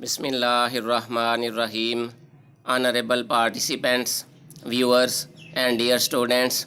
Bismillahirrahmanirrahim. Honorable participants, viewers and dear students,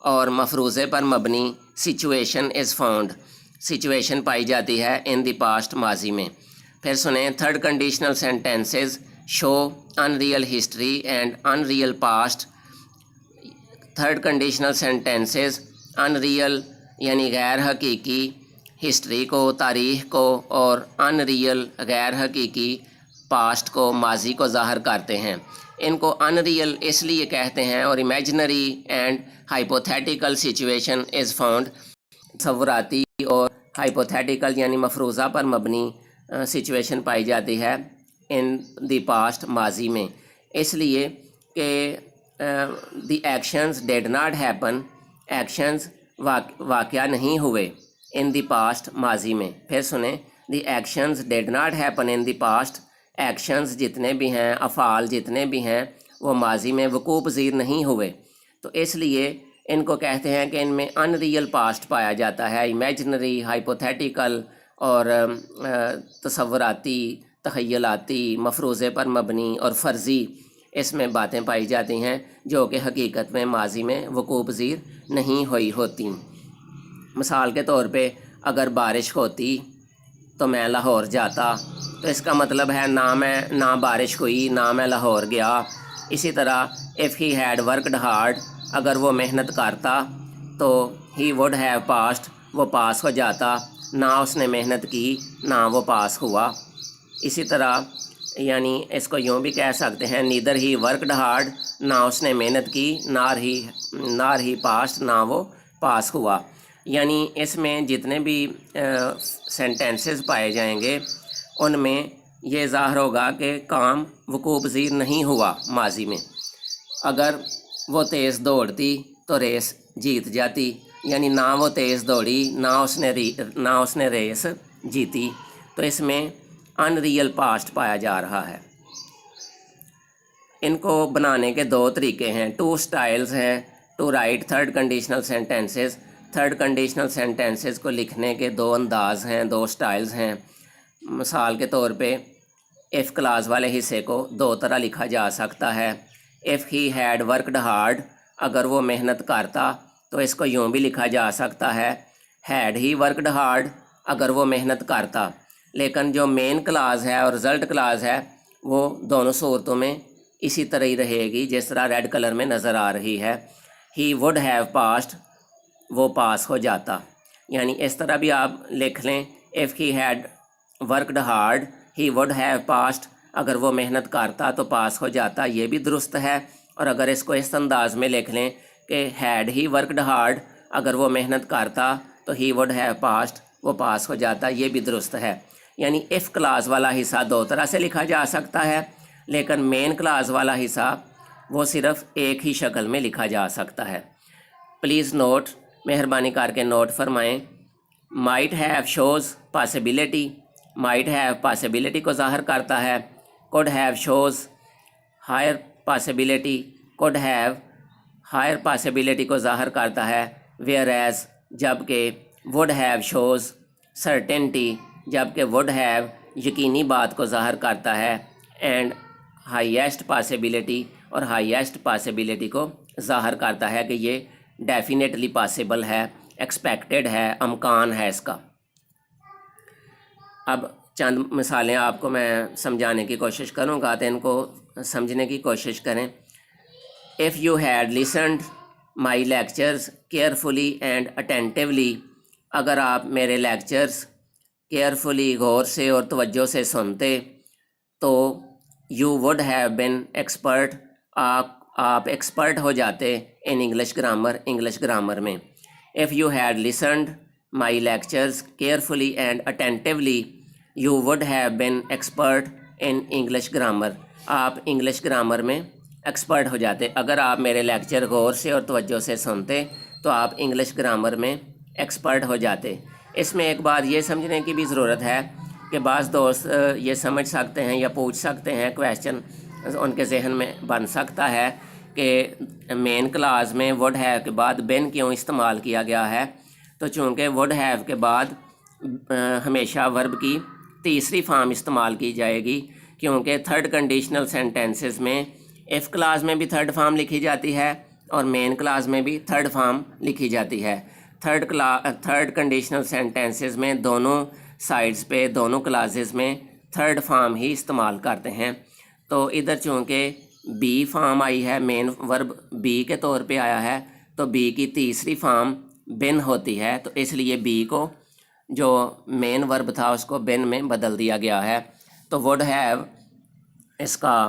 اور مفروضے پر مبنی situation is found, situation پائی جاتی ہے ان دی پاسٹ ماضی میں۔ پھر سنیں third conditional sentences show in real history and in real past. Third conditional sentences in real یعنی غیر حقیقی ہسٹری کو، تاریخ کو، اور ان ریئل غیر حقیقی پاسٹ کو، ماضی کو ظاہر کرتے ہیں۔ ان کو ان ریئل اس لیے کہتے ہیں اور imaginary and hypothetical situation is found, تصوراتی اور ہائپوتھیٹیکل یعنی مفروضہ پر مبنی سچویشن پائی جاتی ہے ان دی پاسٹ ماضی میں، اس لیے کہ the actions did not happen, actions واقعہ نہیں ہوئے ان دی پاسٹ ماضی میں۔ پھر سنیں the actions did not happen in the past, actions جتنے بھی ہیں، افعال جتنے بھی ہیں، وہ ماضی میں وقوع پذیر نہیں ہوئے، تو اس لیے ان کو کہتے ہیں کہ ان میں ان ریئل پاسٹ پایا جاتا ہے، امیجنری، ہائپوتھیٹیکل اور تصوراتی، تخیلاتی، مفروضے پر مبنی اور فرضی، اس میں باتیں پائی جاتی ہیں جو کہ حقیقت میں ماضی میں وقوع پذیر نہیں ہوئی ہوتی۔ مثال کے طور پہ اگر بارش ہوتی تو میں لاہور جاتا، تو اس کا مطلب ہے نہ بارش ہوئی، نہ میں لاہور گیا۔ اسی طرح if he had worked hard، اگر وہ محنت کرتا تو he would have passed، وہ پاس ہو جاتا، نہ اس نے محنت کی نہ وہ پاس ہوا۔ اسی طرح یعنی اس کو یوں بھی کہہ سکتے ہیں neither he worked hard، نہ اس نے محنت کی، nor he passed، نہ وہ پاس ہوا۔ یعنی اس میں جتنے بھی سینٹینسز پائے جائیں گے ان میں یہ ظاہر ہوگا کہ کام وقوع پذیر نہیں ہوا ماضی میں۔ اگر وہ تیز دوڑتی تو ریس جیت جاتی، یعنی نہ وہ تیز دوڑی، نہ اس نے ریس جیتی، تو اس میں ان ریئل پاسٹ پایا جا رہا ہے۔ ان کو بنانے کے دو طریقے ہیں، ٹو سٹائلز ہیں to write third conditional sentences. Third conditional sentences کو لکھنے کے دو انداز ہیں، دو سٹائلز ہیں۔ مثال کے طور پہ ایف کلاس والے حصے کو دو طرح لکھا جا سکتا ہے۔ If he had worked hard, اگر وہ محنت کرتا تو اس کو یوں بھی لکھا جا سکتا ہے ہیڈ ہی ورکڈ ہارڈ، اگر وہ محنت کرتا۔ لیکن جو مین کلاس ہے اور رزلٹ کلاس ہے وہ دونوں صورتوں میں اسی طرح ہی رہے گی جس طرح ریڈ کلر میں نظر آ رہی ہے۔ ہی وڈ ہیو پاسڈ، وہ پاس ہو جاتا، یعنی اس طرح بھی آپ لکھ لیں if he had worked hard he would have passed, اگر وہ محنت کرتا تو پاس ہو جاتا، یہ بھی درست ہے۔ اور اگر اس کو اس انداز میں لکھ لیں کہ ہیڈ ہی ورکڈ ہارڈ، اگر وہ محنت کرتا تو ہی وڈ ہیو پاسڈ، وہ پاس ہو جاتا، یہ بھی درست ہے۔ یعنی ایف کلاس والا حصہ دو طرح سے لکھا جا سکتا ہے، لیکن مین کلاس والا حصہ وہ صرف ایک ہی شکل میں لکھا جا سکتا ہے۔ پلیز نوٹ، مہربانی کر کے نوٹ فرمائیں، might have shows possibility, might have possibility کو ظاہر کرتا ہے، could have shows higher possibility, could have higher possibility کو ظاہر کرتا ہے، ویئر ایز جبکہ وڈ ہیو شوز سرٹنٹی، جبکہ وڈ ہیو یقینی بات کو ظاہر کرتا ہے، اینڈ ہائیسٹ پاسبلٹی، اور ہائیسٹ پاسبلٹی کو ظاہر کرتا ہے کہ یہ ڈیفینیٹلی پاسبل ہے، ایکسپیکٹڈ ہے، امکان ہے اس کا۔ اب چند مثالیں آپ کو میں سمجھانے کی کوشش کروں گا تو ان کو سمجھنے کی کوشش کریں۔ If you had listened my lectures carefully and attentively، اگر آپ میرے لیکچرز کیئرفلی، غور سے اور توجہ سے سنتے تو you would have been expert، آپ ایکسپرٹ ہو جاتے in English grammar، English grammar میں۔ If you had listened my lectures carefully and attentively، you would have been expert in English grammar، آپ انگلش گرامر میں ایکسپرٹ ہو جاتے۔ اگر آپ میرے lecture غور سے اور توجہ سے سنتے تو آپ انگلش گرامر میں ایکسپرٹ ہو جاتے۔ اس میں ایک بات یہ سمجھنے کی بھی ضرورت ہے کہ بعض دوست یہ سمجھ سکتے ہیں یا پوچھ سکتے ہیں، کویسچن ان کے ذہن میں بن سکتا ہے کہ مین کلاس میں وڈ ہیو کے بعد بین کیوں استعمال کیا گیا ہے؟ تو چونکہ وڈ ہیو کے بعد ہمیشہ ورب کی تیسری فارم استعمال کی جائے گی، کیونکہ تھرڈ کنڈیشنل سینٹینسز میں ایف کلاس میں بھی تھرڈ فارم لکھی جاتی ہے اور مین کلاس میں بھی تھرڈ فارم لکھی جاتی ہے. تھرڈ کنڈیشنل سینٹینسز میں دونوں سائڈز پہ دونوں کلاسز میں تھرڈ فارم ہی استعمال کرتے ہیں. تو ادھر چونکہ بی فارم آئی ہے، مین ورب بی کے طور پہ آیا ہے، تو بی کی تیسری فارم بن ہوتی ہے، تو اس لیے بی کو جو مین ورب تھا اس کو بن میں بدل دیا گیا ہے. تو وڈ ہیو اس کا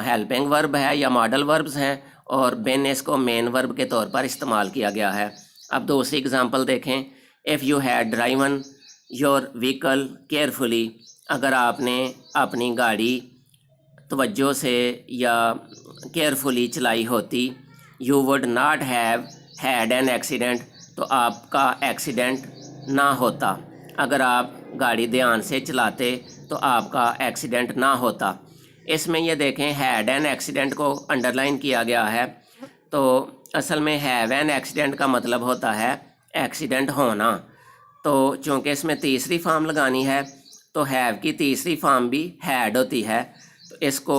ہیلپنگ ورب ہے یا ماڈل وربز ہیں، اور بن اس کو مین ورب کے طور پر استعمال کیا گیا ہے. اب دوسری اگزامپل دیکھیں. If you had driven your vehicle carefully, اگر آپ نے اپنی گاڑی توجہ سے یا کیئرفلی چلائی ہوتی. You would not have had an accident, تو آپ کا ایکسیڈنٹ نہ ہوتا. اگر آپ گاڑی دھیان سے چلاتے تو آپ کا ایکسیڈنٹ نہ ہوتا. اس میں یہ دیکھیں ہیڈ این ایکسیڈنٹ کو انڈر لائن کیا گیا ہے. تو اصل میں ہیو این ایکسیڈنٹ کا مطلب ہوتا ہے ایکسیڈنٹ ہونا. تو چونکہ اس میں تیسری فارم لگانی ہے تو ہیو کی تیسری فارم بھی ہیڈ ہوتی ہے، تو اس کو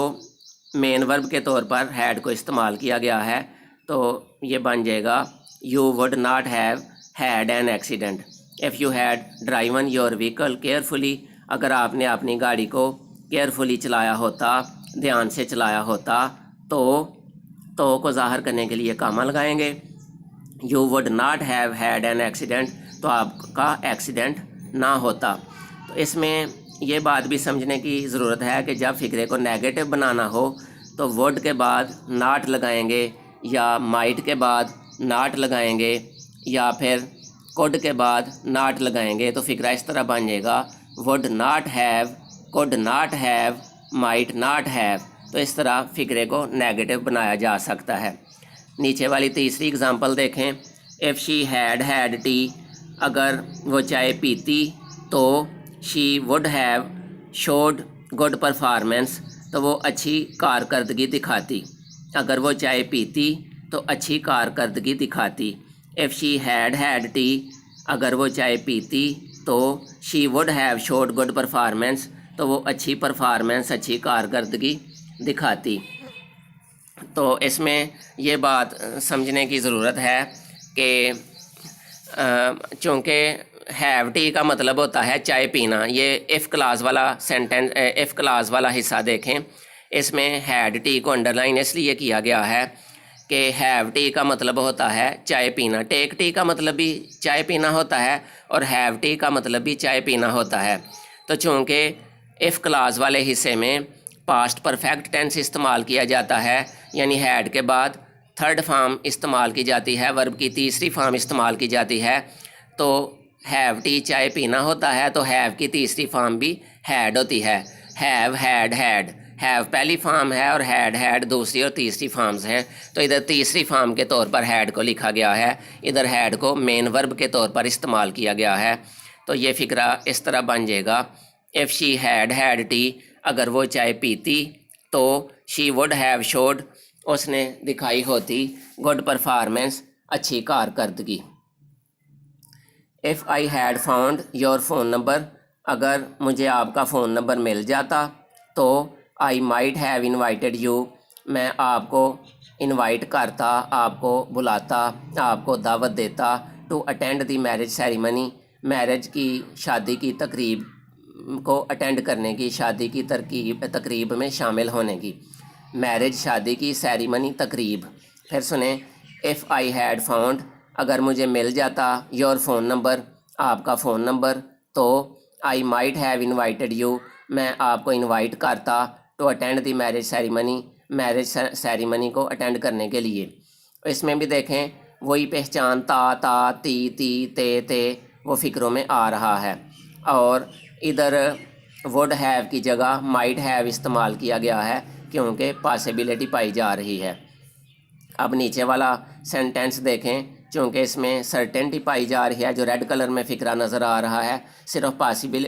مین ورب کے طور پر ہیڈ کو استعمال کیا گیا ہے. تو یہ بن جائے گا you would not have had an accident if you had driven your vehicle carefully, اگر آپ نے اپنی گاڑی کو کیئرفلی چلایا ہوتا، دھیان سے چلایا ہوتا. تو کو ظاہر کرنے کے لیے کامہ لگائیں گے. You would not have had an accident, تو آپ کا ایکسیڈنٹ نہ ہوتا. تو اس میں یہ بات بھی سمجھنے کی ضرورت ہے کہ جب فقرے کو نیگیٹو بنانا ہو تو وڈ کے بعد ناٹ لگائیں گے، یا مائٹ کے بعد ناٹ لگائیں گے، یا پھر کوڈ کے بعد ناٹ لگائیں گے. تو فقرہ اس طرح بن جائے گا would not have, could not have, might not have. تو اس طرح فقرے کو نیگیٹو بنایا جا سکتا ہے. نیچے والی تیسری اگزامپل دیکھیں. ایف شی ہیڈ ٹی، اگر وہ چائے پیتی تو she would have should good performance, تو وہ اچھی کارکردگی دکھاتی. اگر وہ چائے پیتی تو اچھی کارکردگی دکھاتی. ایف شی ہیڈ ٹی، اگر وہ چائے پیتی تو she would have should good performance, تو وہ اچھی پرفارمنس، اچھی کارکردگی دکھاتی. تو اس میں یہ بات سمجھنے کی ضرورت ہے کہ چونکہ ہیو ٹی کا مطلب ہوتا ہے چائے پینا. یہ ایف کلاس والا سینٹینس، ایف کلاس والا حصہ دیکھیں. اس میں ہیڈ ٹی کو انڈر لائن اس لیے کیا گیا ہے کہ ہیو ٹی کا مطلب ہوتا ہے چائے پینا. ٹیک ٹی کا مطلب بھی چائے پینا ہوتا ہے، اور ہیو ٹی کا مطلب بھی چائے پینا ہوتا ہے. تو چونکہ ایف کلاس والے حصے میں پاسٹ پرفیکٹ ٹینس استعمال کیا جاتا ہے، یعنی ہیڈ کے بعد تھرڈ فارم استعمال کی جاتی ہے، ورب کی تیسری فارم استعمال کی جاتی ہے. تو ہیو ٹی چائے پینا ہوتا ہے، تو ہیو کی تیسری فارم بھی ہیڈ ہوتی ہے. ہیو ہیڈ ہیڈ، ہیو پہلی فارم ہے اور ہیڈ دوسری اور تیسری فارمز ہیں. تو ادھر تیسری فارم کے طور پر ہیڈ کو لکھا گیا ہے، ادھر ہیڈ کو مین ورب کے طور پر استعمال کیا گیا ہے. تو یہ فقرہ اس طرح بن جائے گا ایف شی ہیڈ ٹی، اگر وہ چائے پیتی تو شی وڈ ہیو شوڈ، اس نے دکھائی ہوتی گڈ پرفارمنس، اچھی کارکردگی. If I had found your phone number, اگر مجھے آپ کا فون نمبر مل جاتا تو I might have invited you, میں آپ کو انوائٹ کرتا، آپ کو بلاتا، آپ کو دعوت دیتا. To attend the marriage ceremony, marriage کی شادی کی تقریب کو اٹینڈ کرنے کی، شادی کی تقریب میں شامل ہونے کی. میرج شادی کی، سیریمنی تقریب. پھر سنیں. ایف آئی ہیڈ فاؤنڈ، اگر مجھے مل جاتا یور فون نمبر، آپ کا فون نمبر، تو I might have invited you, میں آپ کو انوائٹ کرتا to attend the marriage ceremony, marriage ceremony کو اٹینڈ کرنے کے لیے. اس میں بھی دیکھیں وہی پہچان تا تی تے وہ فقروں میں آ رہا ہے، اور ادھر وڈ ہیو کی جگہ مائٹ ہیو استعمال کیا گیا ہے کیونکہ پاسبلٹی پائی جا رہی ہے. اب نیچے والا سینٹینس دیکھیں. چونکہ اس میں سرٹنٹی پائی جا رہی ہے، جو ریڈ کلر میں فقرہ نظر آ رہا ہے، صرف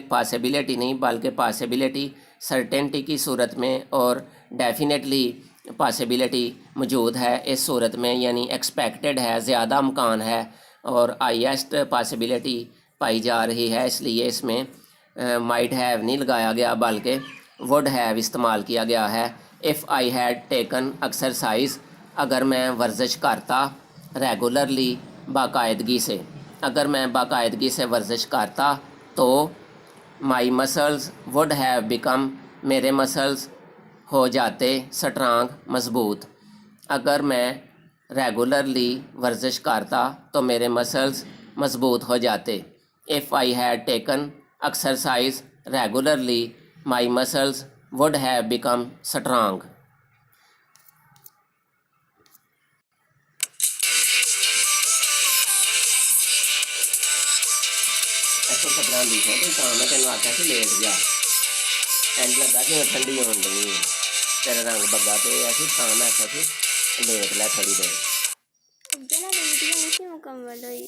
پاسبلٹی نہیں بلکہ پاسبلٹی سرٹنٹی کی صورت میں اور ڈیفینیٹلی پاسبلٹی موجود ہے اس صورت میں، یعنی ایکسپیکٹڈ ہے، زیادہ امکان ہے، اور ہائیسٹ پاسبلٹی پائی جا رہی ہے. اس لیے اس میں مائٹ ہیو نہیں لگایا گیا بلکہ وڈ ہیو استعمال کیا گیا ہے. If I had taken exercise, اگر میں ورزش کرتا ریگولرلی باقاعدگی سے، اگر میں باقاعدگی سے ورزش کرتا تو مائی مسلز وڈ ہیو بیکم، میرے مسلز ہو جاتے سٹرانگ، مضبوط۔ اگر میں ریگولرلی ورزش کرتا تو میرے مسلز مضبوط ہو جاتے۔ If I had taken exercise regularly my muscles would have become strong. ایسو خبریں لکھو تو تا میں تینوں آخیا سی لیٹ جا، اینج لگا جی ٹھنڈی ہون ڈئی ہے، تیرا رنگ بگا پہ سی تا میں آخیا سی لیٹ لے تھوڑی دیر۔ ابے نا ویڈیو نہیں سی مکمل ہوئی۔